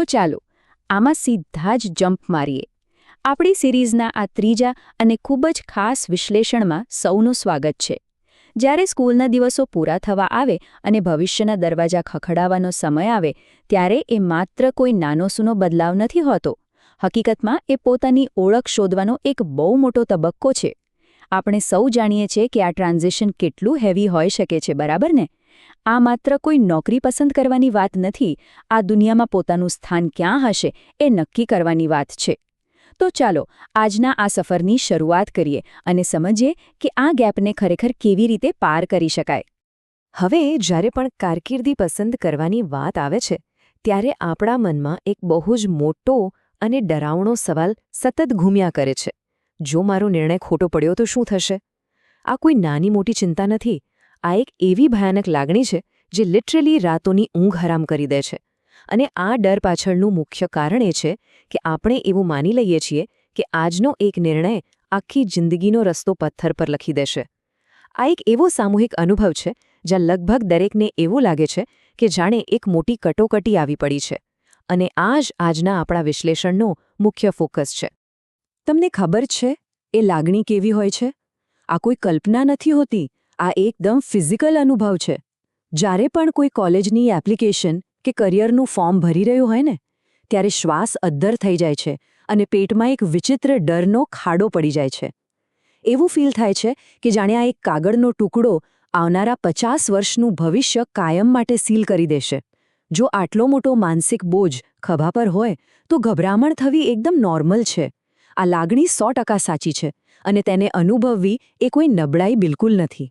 તો ચાલો આમાં સીધા જ જમ્પ મારીએ. આપણી સિરીઝના આ ત્રીજા અને ખૂબ જ ખાસ વિશ્લેષણમાં સૌનું સ્વાગત છે. જ્યારે સ્કૂલના દિવસો પૂરા થવા આવે અને ભવિષ્યના દરવાજા ખખડાવવાનો સમય આવે ત્યારે એ માત્ર કોઈ નાનોસૂનો બદલાવ નથી હોતો. હકીકતમાં એ પોતાની ઓળખ શોધવાનો એક બહુ મોટો તબક્કો છે. આપણે સૌ જાણીએ છીએ કે આ ટ્રાન્ઝિશન કેટલું હેવી હોઈ શકે છે, બરાબર ને? આ માત્ર કોઈ નોકરી પસંદ કરવાની વાત નથી, આ દુનિયામાં પોતાનું સ્થાન ક્યાં હશે એ નક્કી કરવાની વાત છે. તો ચાલો આજના આ સફરની શરૂઆત કરીએ અને સમજીએ કે આ ગેપને ખરેખર કેવી રીતે પાર કરી શકાય. હવે જ્યારે પણ કારકિર્દી પસંદ કરવાની વાત આવે છે ત્યારે આપણા મનમાં એક બહુ જ મોટો અને ડરાવણો સવાલ સતત ઘૂમ્યા કરે છે. જો મારો નિર્ણય ખોટો પડ્યો તો શું થશે? આ કોઈ નાની મોટી ચિંતા નથી. આ એક એવી ભયાનક લાગણી છે જે લિટરલી રાતોની ઊંઘ હરામ કરી દે છે. અને આ ડર પાછળનું મુખ્ય કારણ એ છે કે આપણે એવું માની લઈએ છીએ કે આજનો એક નિર્ણય આખી જિંદગીનો રસ્તો પથ્થર પર લખી દેશે. આ એક એવો સામૂહિક અનુભવ છે જ્યાં લગભગ દરેકને એવું લાગે છે કે જાણે એક મોટી કટોકટી આવી પડી છે. અને આ જ આજના આપણા વિશ્લેષણનો મુખ્ય ફોકસ છે. તમને ખબર છે એ લાગણી કેવી હોય છે? આ કોઈ કલ્પના નથી હોતી, આ એકદમ ફિઝિકલ અનુભવ છે. જ્યારે પણ કોઈ કોલેજની એપ્લિકેશન કે કરિયરનું ફોર્મ ભરી રહ્યું હોય ને ત્યારે શ્વાસ અદ્ધર થઈ જાય છે અને પેટમાં એક વિચિત્ર ડરનો ખાડો પડી જાય છે. એવું ફીલ થાય છે કે જાણે આ એક કાગળનો ટુકડો આવનારા 50 વર્ષનું ભવિષ્ય કાયમ માટે સીલ કરી દેશે. જો આટલો મોટો માનસિક બોજ ખભા પર હોય તો ગભરામણ થવી એકદમ નોર્મલ છે. આ લાગણી 100% સાચી છે અને તેને અનુભવવી એ કોઈ નબળાઈ બિલકુલ નથી.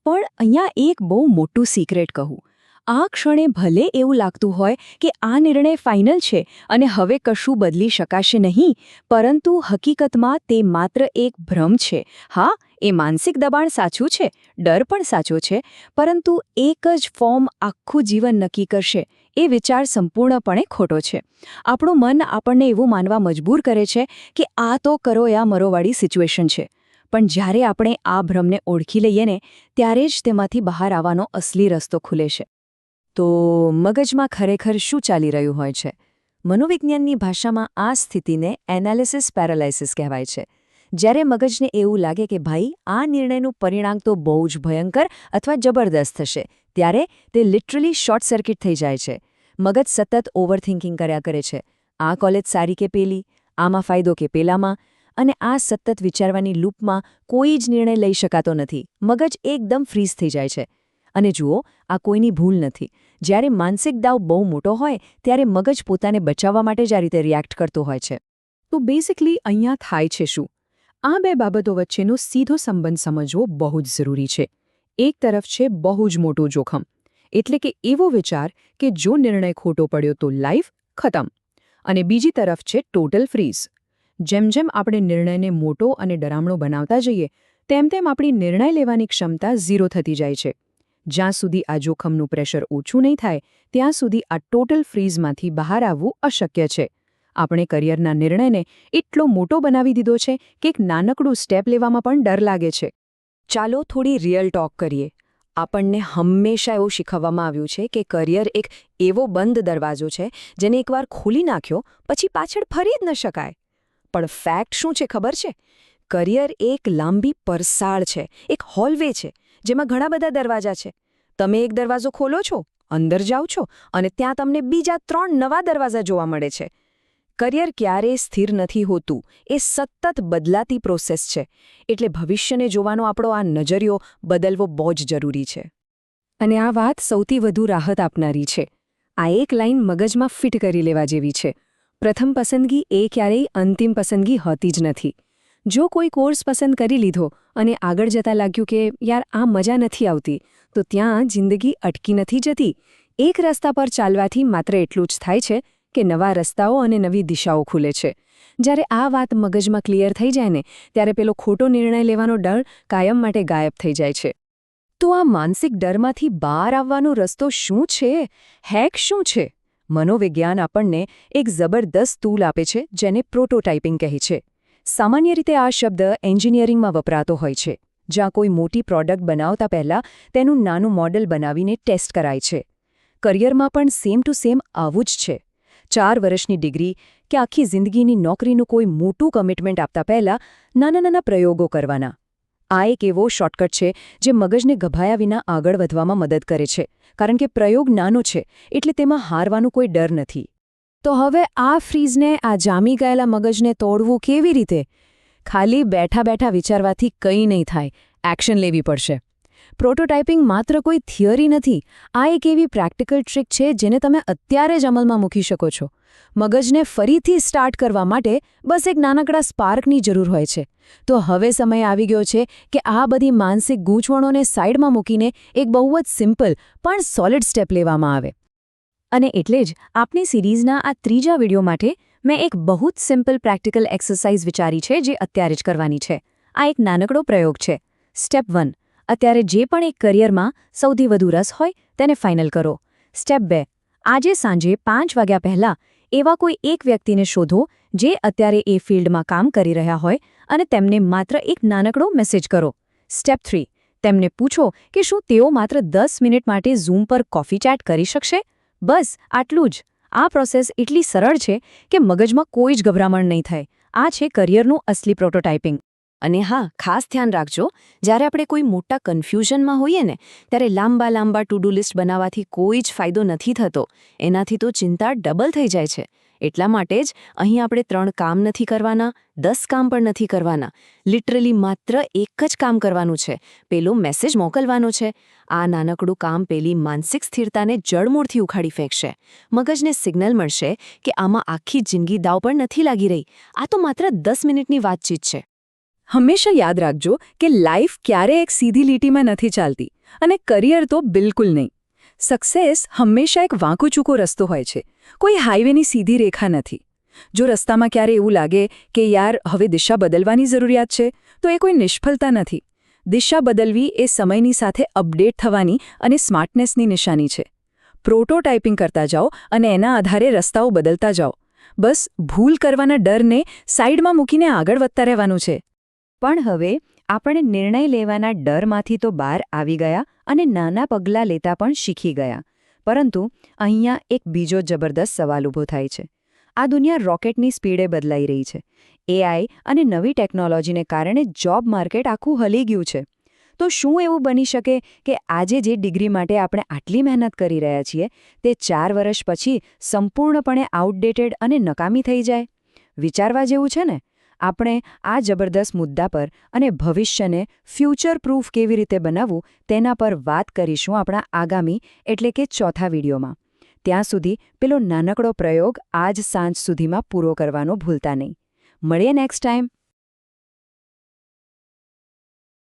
પણ અહીંયા એક બહુ મોટું સિક્રેટ કહું. આ ક્ષણે ભલે એવું લાગતું હોય કે આ નિર્ણય ફાઇનલ છે અને હવે કશું બદલી શકાશે નહીં, પરંતુ હકીકતમાં તે માત્ર એક ભ્રમ છે. હા, એ માનસિક દબાણ સાચું છે, ડર પણ સાચો છે, પરંતુ એક જ ફોર્મ આખું જીવન નક્કી કરશે એ વિચાર સંપૂર્ણપણે ખોટો છે. આપણું મન આપણને એવું માનવા મજબૂર કરે છે કે આ તો કરો યા મરોવાળી સિચ્યુએશન છે. પણ જ્યારે આપણે આ ભ્રમને ઓળખી લઈએ ને ત્યારે જ તેમાંથી બહાર આવવાનો અસલી રસ્તો ખુલે છે. તો મગજમાં ખરેખર શું ચાલી રહ્યું હોય છે? મનોવિજ્ઞાનની ભાષામાં આ સ્થિતિને એનાલિસિસ પેરાલાઇસિસ કહેવાય છે. જ્યારે મગજને એવું લાગે કે ભાઈ આ નિર્ણયનું પરિણામ તો બહુ જ ભયંકર અથવા જબરદસ્ત થશે, ત્યારે તે લિટરલી શોર્ટ સર્કિટ થઈ જાય છે. મગજ સતત ઓવરથિંકિંગ કર્યા કરે છે. આ કોલેજ સારી કે પેલી, આમાં ફાયદો કે પેલામાં, અને આ સતત વિચારવાની લૂપમાં કોઈ જ નિર્ણય લઈ શકાતો નથી. મગજ એકદમ ફ્રીઝ થઈ જાય છે. અને જુઓ, આ કોઈની ભૂલ નથી. જ્યારે માનસિક દાવ બહુ મોટો હોય ત્યારે મગજ પોતાને બચાવવા માટે જ આ રીતે રિએક્ટ કરતો હોય છે. તો બેઝિકલી અહીંયા થાય છે શું? આ બે બાબતો વચ્ચેનો સીધો સંબંધ સમજવો બહુ જ જરૂરી છે. એક તરફ છે બહુ જ મોટું જોખમ, એટલે કે એવો વિચાર કે જો નિર્ણય ખોટો પડ્યો તો લાઈફ ખતમ. અને બીજી તરફ છે ટોટલ ફ્રીઝ. જેમ જેમ આપણે નિર્ણયને મોટો અને ડરામણો બનાવતા જઈએ તેમ તેમ આપણી નિર્ણય લેવાની ક્ષમતા ઝીરો થતી જાય છે. જ્યાં સુધી આ જોખમનું પ્રેશર ઓછું નહીં થાય ત્યાં સુધી આ ટોટલ ફ્રીઝમાંથી બહાર આવવું અશક્ય છે. આપણે કરિયરના નિર્ણયને એટલો મોટો બનાવી દીધો છે કે એક નાનકડું સ્ટેપ લેવામાં પણ ડર લાગે છે. ચાલો થોડી રિયલ ટોક કરીએ. આપણને હંમેશા એવું શીખવવામાં આવ્યું છે કે કરિયર એક એવો બંધ દરવાજો છે જેને એકવાર ખોલી નાખ્યો પછી પાછળ ફરી જ ન શકાય. પણ ફેક્ટ શું છે ખબર છે? કરિયર એક લાંબી પરસાળ છે, એક હોલવે છે જેમાં ઘણા બધા દરવાજા છે. તમે એક દરવાજો ખોલો છો, અંદર જાઓ છો અને ત્યાં તમને બીજા 3 નવા દરવાજા જોવા મળે છે. કરિયર ક્યારેય સ્થિર નથી હોતું, એ સતત બદલાતી પ્રોસેસ છે. એટલે ભવિષ્યને જોવાનો આપણો આ નજરિયો બદલવો બહુ જ જરૂરી છે. અને આ વાત સૌથી વધુ રાહત આપનારી છે. આ એક લાઈન મગજમાં ફિટ કરી લેવા જેવી છે. પ્રથમ પસંદગી એ ક્યારેય અંતિમ પસંદગી હોતી જ નથી. જો કોઈ કોર્સ પસંદ કરી લીધો અને આગળ જતા લાગ્યું કે યાર આ મજા નથી આવતી, તો ત્યાં જિંદગી અટકી નથી જતી. એક રસ્તા પર ચાલવાથી માત્ર એટલું જ થાય છે કે નવા રસ્તાઓ અને નવી દિશાઓ ખુલે છે. જ્યારે આ વાત મગજમાં ક્લિયર થઈ જાય ને ત્યારે પેલો ખોટો નિર્ણય લેવાનો ડર કાયમ માટે ગાયબ થઈ જાય છે. તો આ માનસિક ડરમાંથી બહાર આવવાનો રસ્તો શું છે? હેક શું છે? મનોવિજ્ઞાન આપણને એક જબરદસ્ત ટૂલ આપે છે જેને પ્રોટોટાઇપિંગ કહે છે. સામાન્ય રીતે આ શબ્દ એન્જિનિયરિંગમાં વપરાતો હોય છે, જ્યાં કોઈ મોટી પ્રોડક્ટ બનાવતા પહેલાં તેનું નાનું મોડેલ બનાવીને ટેસ્ટ કરાય છે. કરિયરમાં પણ સેમ ટુ સેમ આવું જ છે. 4 વર્ષની ડિગ્રી કે આખી જિંદગીની નોકરીનું કોઈ મોટું કમિટમેન્ટ આપતા પહેલાં નાના નાના પ્રયોગો કરવાના. આ એક એવો શોર્ટકટ છે જે મગજને ગભાયા વિના આગળ વધવામાં મદદ કરે છે, કારણ કે પ્રયોગ નાનો છે એટલે તેમાં હારવાનો કોઈ ડર નથી. તો હવે આ ફ્રીઝને, આ જામી ગયેલા મગજને તોડવું કેવી રીતે? ખાલી બેઠા બેઠા વિચારવાથી કંઈ નહીં થાય, એક્શન લેવી પડશે. પ્રોટોટાઇપિંગ માત્ર કોઈ થિયરી નથી, આ એક એવી પ્રેક્ટિકલ ટ્રીક છે જેને તમે અત્યારે જ અમલમાં મૂકી શકો છો. મગજને ફરીથી સ્ટાર્ટ કરવા માટે બસ એક નાનકડા સ્પાર્કની જરૂર હોય છે. તો હવે સમય આવી ગયો છે કે આ બધી માનસિક ગૂંચવણોને સાઈડમાં મૂકીને એક બહુ જ સિમ્પલ પણ સોલિડ સ્ટેપ લેવામાં આવે. અને એટલે જ આપણી સિરીઝના આ ત્રીજા વિડિયો માટે મેં એક બહુ જ સિમ્પલ પ્રેક્ટિકલ એક્સરસાઇઝ વિચારી છે જે અત્યારે જ કરવાની છે. આ એક નાનકડો પ્રયોગ છે. સ્ટેપ 1. અત્યારે જે પણ એક કરિયરમાં સૌથી વધુ રસ હોય તેને ફાઇનલ કરો. સ્ટેપ 2. આજે સાંજે 5 વાગ્યા પહેલાં એવા કોઈ એક વ્યક્તિને શોધો જે અત્યારે એ ફિલ્ડમાં કામ કરી રહ્યા હોય અને તેમને માત્ર એક નાનકડો મેસેજ કરો. સ્ટેપ 3. તેમને પૂછો કે શું તેઓ માત્ર 10 મિનિટ માટે ઝૂમ પર કોફી ચેટ કરી શકશે. બસ આટલું જ. આ પ્રોસેસ એટલી સરળ છે કે મગજમાં કોઈ જ ગભરામણ નહીં થાય. આ છે કરિયરનું અસલી પ્રોટોટાઇપિંગ. અને હા, ખાસ ધ્યાન રાખજો, જ્યારે આપણે કોઈ મોટા કન્ફ્યુઝનમાં હોઈએ ને ત્યારે લાંબા ટુ ડુ લિસ્ટ બનાવવાથી કોઈ જ ફાયદો નથી થતો. એનાથી તો ચિંતા ડબલ થઈ જાય છે. એટલા માટે જ અહીં આપણે 3 કામ નથી કરવાના, 10 કામ પણ નથી કરવાના. લિટરલી માત્ર એક જ કામ કરવાનું છે. પેલો મેસેજ મોકલવાનો છે. આ નાનકડું કામ પેલી માનસિક સ્થિરતાને જડમૂળથી ઉખાડી ફેંકશે. મગજને સિગ્નલ મળશે કે આમાં આખી જિંદગી દાવ પણ નથી લાગી રહી. આ તો માત્ર 10 મિનિટની વાતચીત છે. હંમેશા યાદ રાખજો કે લાઈફ ક્યારેય એક સીધી લીટીમાં નથી ચાલતી, અને કરિયર તો બિલકુલ નહીં. સક્સેસ હંમેશા એક વાંકુચૂકો રસ્તો હોય છે, કોઈ હાઈવેની સીધી રેખા નથી. જો રસ્તામાં ક્યારે એવું લાગે કે યાર હવે દિશા બદલવાની જરૂરિયાત છે, તો એ કોઈ નિષ્ફળતા નથી. દિશા બદલવી એ સમયની સાથે અપડેટ થવાની અને સ્માર્ટનેસની નિશાની છે. પ્રોટોટાઇપિંગ કરતા જાઓ અને એના આધારે રસ્તાઓ બદલતા જાઓ. બસ ભૂલ કરવાના ડરને સાઈડમાં મૂકીને આગળ વધતા રહેવાનું છે. પણ હવે આપણે નિર્ણય લેવાના ડરમાંથી તો બહાર આવી ગયા અને નાના પગલાં લેતા પણ શીખી ગયા. પરંતુ અહીંયા એક બીજો જબરદસ્ત સવાલ ઊભો થાય છે. આ દુનિયા રોકેટની સ્પીડે બદલાઈ રહી છે. AI અને નવી ટેકનોલોજીને કારણે જોબ માર્કેટ આખું હલી ગયું છે. તો શું એવું બની શકે કે આજે જે ડિગ્રી માટે આપણે આટલી મહેનત કરી રહ્યા છીએ તે 4 વર્ષ પછી સંપૂર્ણપણે આઉટડેટેડ અને નકામી થઈ જાય? વિચારવા જેવું છે ને? આપણે આ જબરદસ્ત મુદ્દા પર અને ભવિષ્યને ફ્યુચર પ્રૂફ કેવી રીતે બનાવવું તેના પર વાત કરીશું આપણા આગામી એટલે કે ચોથા વિડીયોમાં. ત્યાં સુધી પેલો નાનકડો પ્રયોગ આજ સાંજ સુધીમાં પૂરો કરવાનો ભૂલતા નહીં. મળીએ નેક્સ્ટ ટાઈમ.